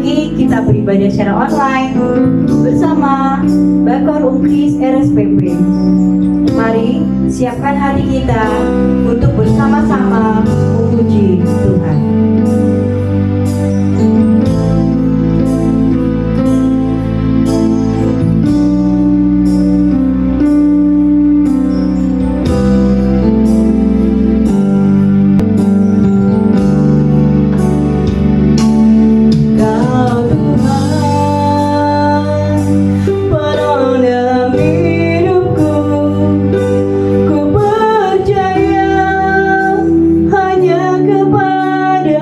lagi kita beribadah secara online bersama Bakor Unkris RSPP. Mari siapkan hati kita untuk bersama-sama memuji Tuhan. Hanya kepada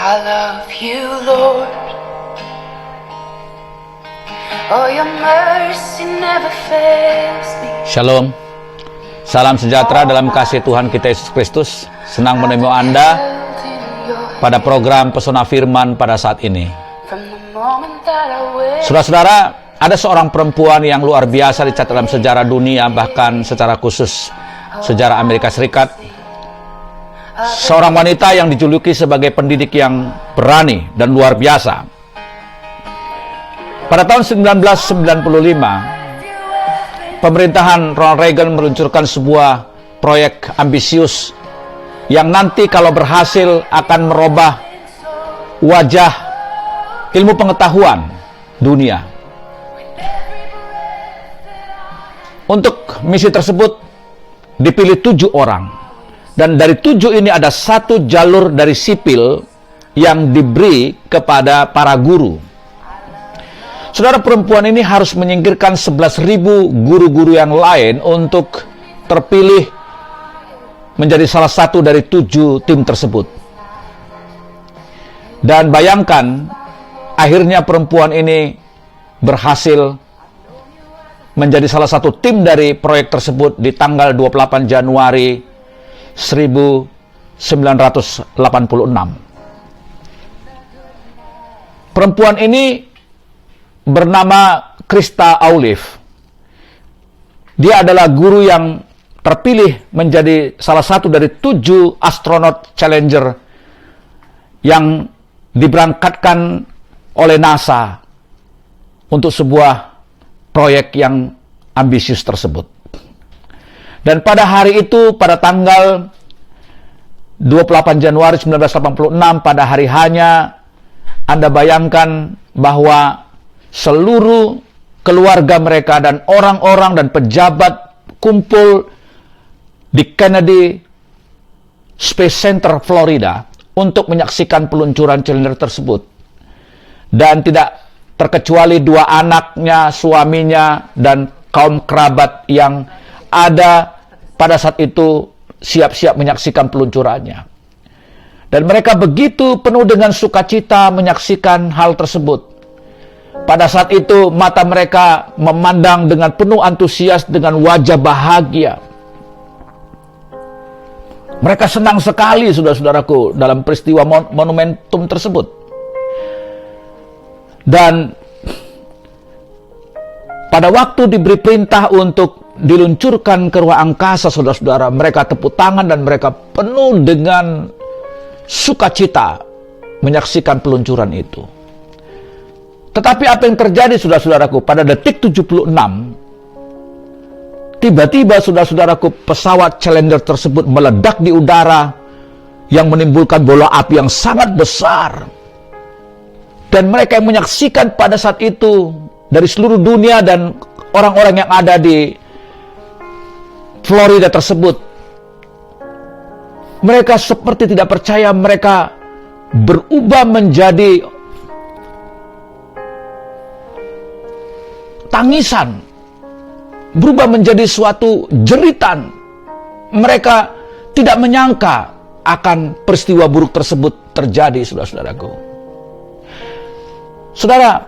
I love you, Lord. Oh, your mercy never fails me. Shalom. Salam sejahtera dalam kasih Tuhan kita Yesus Kristus. Senang menemui Anda pada program Pesona Firman pada saat ini. Saudara-saudara, ada seorang perempuan yang luar biasa dicatat dalam sejarah dunia, bahkan secara khusus sejarah Amerika Serikat. Seorang wanita yang dijuluki sebagai pendidik yang berani dan luar biasa. Pada tahun 1995, pemerintahan Ronald Reagan meluncurkan sebuah proyek ambisius yang nanti kalau berhasil akan merubah wajah ilmu pengetahuan dunia. Untuk misi tersebut dipilih 7 orang. Dan dari 7 ini ada 1 jalur dari sipil yang diberi kepada para guru. Saudara, perempuan ini harus menyingkirkan 11.000 guru-guru yang lain untuk terpilih menjadi salah satu dari 7 tim tersebut. Dan bayangkan, akhirnya perempuan ini berhasil menjadi salah satu tim dari proyek tersebut di tanggal 28 Januari 1986. Perempuan ini bernama Krista Olive. Dia adalah guru yang terpilih menjadi salah satu dari 7 astronot Challenger yang diberangkatkan oleh NASA untuk sebuah proyek yang ambisius tersebut. Dan pada hari itu, pada tanggal 28 Januari 1986, pada hari hanya, Anda bayangkan bahwa seluruh keluarga mereka dan orang-orang dan pejabat kumpul di Kennedy Space Center, Florida, untuk menyaksikan peluncuran Challenger tersebut. Dan tidak terkecuali 2 anaknya, suaminya, dan kaum kerabat yang ada pada saat itu siap-siap menyaksikan peluncurannya. Dan mereka begitu penuh dengan sukacita menyaksikan hal tersebut. Pada saat itu mata mereka memandang dengan penuh antusias dengan wajah bahagia. Mereka senang sekali, saudara-saudaraku, dalam peristiwa monumentum tersebut. Dan pada waktu diberi perintah untuk diluncurkan ke ruang angkasa, saudara-saudara, mereka tepuk tangan dan mereka penuh dengan sukacita menyaksikan peluncuran itu. Tetapi apa yang terjadi, saudara-saudaraku, pada detik 76, tiba-tiba, saudara-saudaraku, pesawat Challenger tersebut meledak di udara yang menimbulkan bola api yang sangat besar. Dan mereka yang menyaksikan pada saat itu dari seluruh dunia dan orang-orang yang ada di Florida tersebut, mereka seperti tidak percaya, mereka berubah menjadi tangisan, berubah menjadi suatu jeritan. Mereka tidak menyangka akan peristiwa buruk tersebut terjadi, saudara-saudaraku. Saudara,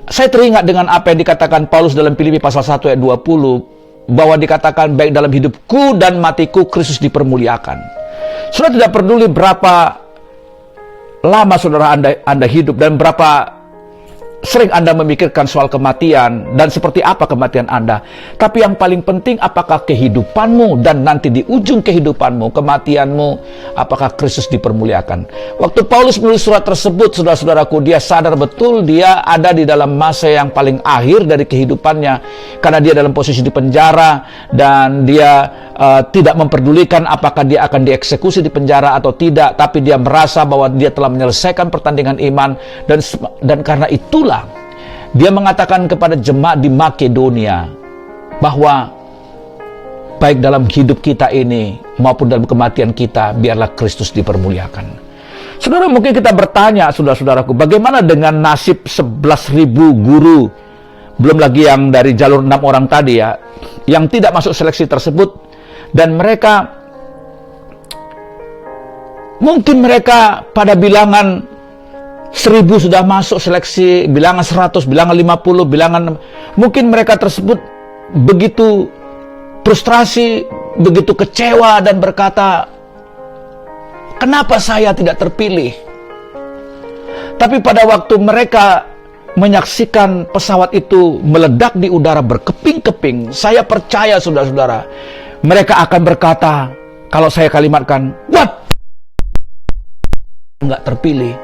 saya teringat dengan apa yang dikatakan Paulus dalam Filipi pasal 1 ayat 20, bahwa dikatakan baik dalam hidupku dan matiku Kristus dipermuliakan. Saudara, tidak peduli berapa lama saudara Anda hidup dan berapa sering Anda memikirkan soal kematian dan seperti apa kematian Anda. Tapi yang paling penting, apakah kehidupanmu dan nanti di ujung kehidupanmu, kematianmu, apakah Kristus dipermuliakan. Waktu Paulus menulis surat tersebut, saudara-saudaraku, dia sadar betul dia ada di dalam masa yang paling akhir dari kehidupannya. Karena dia dalam posisi di penjara dan dia tidak memperdulikan apakah dia akan dieksekusi di penjara atau tidak. Tapi dia merasa bahwa dia telah menyelesaikan pertandingan iman. Dan karena itulah dia mengatakan kepada jemaat di Makedonia bahwa baik dalam hidup kita ini maupun dalam kematian kita, biarlah Kristus dipermuliakan. Saudara, mungkin kita bertanya, saudara-saudaraku, bagaimana dengan nasib 11.000 guru, belum lagi yang dari jalur 6 orang tadi ya, yang tidak masuk seleksi tersebut, dan mereka Mungkin mereka pada bilangan 1000 sudah masuk seleksi, bilangan 100, bilangan 50, bilangan... Mungkin mereka tersebut begitu frustrasi, begitu kecewa dan berkata, kenapa saya tidak terpilih? Tapi pada waktu mereka menyaksikan pesawat itu meledak di udara berkeping-keping, saya percaya saudara-saudara, mereka akan berkata, kalau saya kalimatkan, what? Nggak terpilih.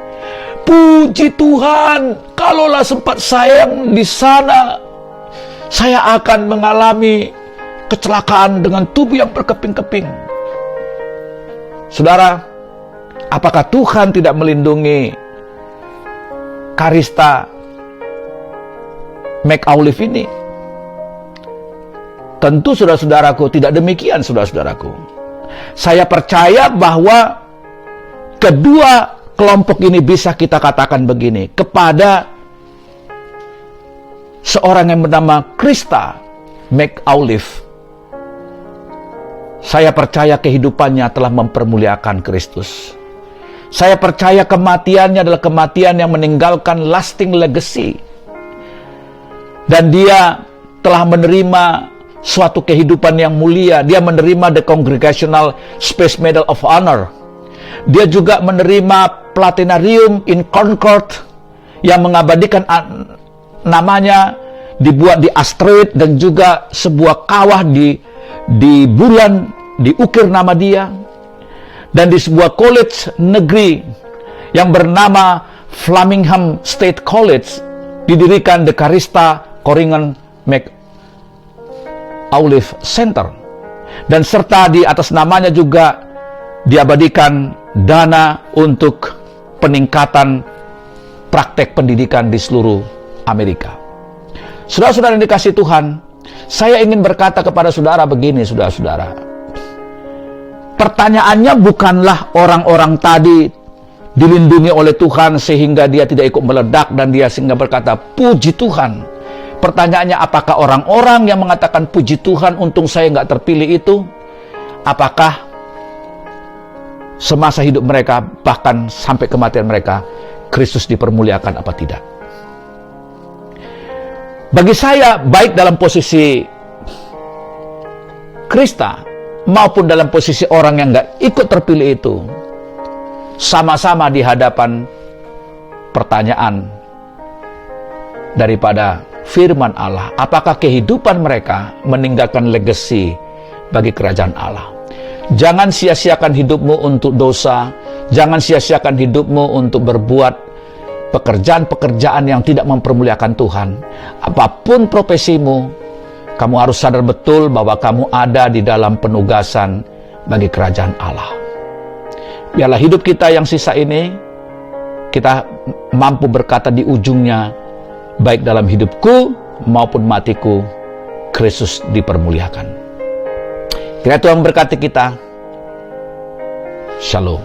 Puji Tuhan, kalaulah sempat saya yang di sana, saya akan mengalami kecelakaan dengan tubuh yang berkeping-keping. Saudara, apakah Tuhan tidak melindungi Karista McAuliffe ini? Tentu saudara-saudaraku tidak demikian, saudara-saudaraku. Saya percaya bahwa kedua kelompok ini bisa kita katakan begini, kepada seorang yang bernama Karista McAuliffe, saya percaya kehidupannya telah mempermuliakan Kristus. Saya percaya kematiannya adalah kematian yang meninggalkan lasting legacy. Dan dia telah menerima suatu kehidupan yang mulia. Dia menerima the Congregational Space Medal of Honor. Dia juga menerima Platinarium in Concord yang mengabadikan namanya, dibuat di asteroid, dan juga sebuah kawah di bulan diukir nama dia. Dan di sebuah college negeri yang bernama Flamingham State College didirikan the Karista Corrigan McAuliffe Center. Dan serta di atas namanya juga diabadikan dana untuk peningkatan praktek pendidikan di seluruh Amerika. Saudara-saudara yang dikasihi Tuhan, saya ingin berkata kepada saudara begini, saudara-saudara. Pertanyaannya bukanlah orang-orang tadi dilindungi oleh Tuhan sehingga dia tidak ikut meledak dan dia sehingga berkata, puji Tuhan. Pertanyaannya, apakah orang-orang yang mengatakan puji Tuhan untung saya nggak terpilih itu, apakah semasa hidup mereka, bahkan sampai kematian mereka, Kristus dipermuliakan apa tidak? Bagi saya, baik dalam posisi Karista maupun dalam posisi orang yang nggak ikut terpilih itu, sama-sama di hadapan pertanyaan daripada firman Allah. Apakah kehidupan mereka meninggalkan legacy bagi kerajaan Allah? Jangan sia-siakan hidupmu untuk dosa. Jangan sia-siakan hidupmu untuk berbuat pekerjaan-pekerjaan yang tidak mempermuliakan Tuhan. Apapun profesimu, kamu harus sadar betul bahwa kamu ada di dalam penugasan bagi kerajaan Allah. Biarlah hidup kita yang sisa ini, kita mampu berkata di ujungnya, baik dalam hidupku maupun matiku, Kristus dipermuliakan. Kiranya Tuhan berkati kita. Shalom.